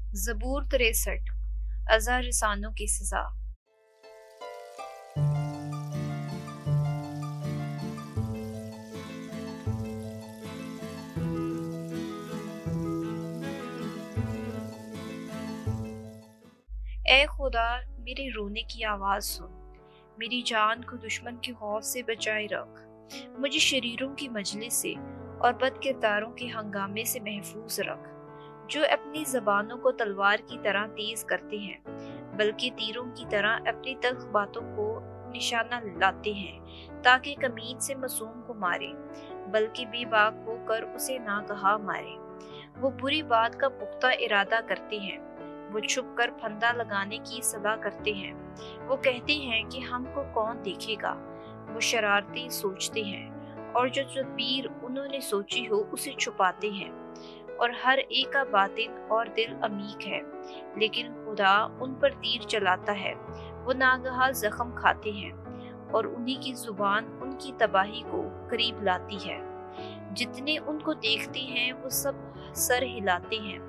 ज़बूर 63 अज़ा रसानों की सज़ा। ए खुदा, मेरे रोने की आवाज़ सुन, मेरी जान को दुश्मन के खौफ से बचाए रख, मुझे शरीरों की मजलिस से और बद किरदारों के हंगामे से महफूज रख, जो अपनी ज़बानों को तलवार की तरह तेज करते हैं, बल्कि तीरों की तरह अपनी तल्ख बातों को निशाना लाते हैं, ताकि कमीन से मासूम को मारे, बल्कि बेबाक होकर उसे नागहा मारे। वो बुरी बात का पुख्ता इरादा करते हैं, वो छुप कर फंदा लगाने की सलाह करते हैं। वो कहते हैं कि हमको कौन देखेगा। वो शरारतें सोचते हैं और जो तदबीर उन्होंने सोची हो उसे छुपाते हैं, और हर एक का बातिन और दिल अमीक है, लेकिन खुदा उन पर तीर चलाता है। वो नागहा जख्म खाते हैं और उन्हीं की जुबान उनकी तबाही को करीब लाती है। जितने उनको देखते हैं वो सब सर हिलाते हैं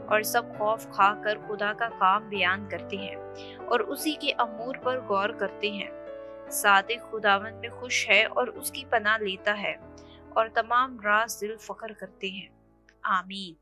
और सब खौफ खा कर खुदा का काम बयान करते हैं और उसी के अमूर पर गौर करते हैं। सादिक खुदावंद में खुश है और उसकी पनाह लेता है, और तमाम राज दिल फख्र करते हैं। आमीन।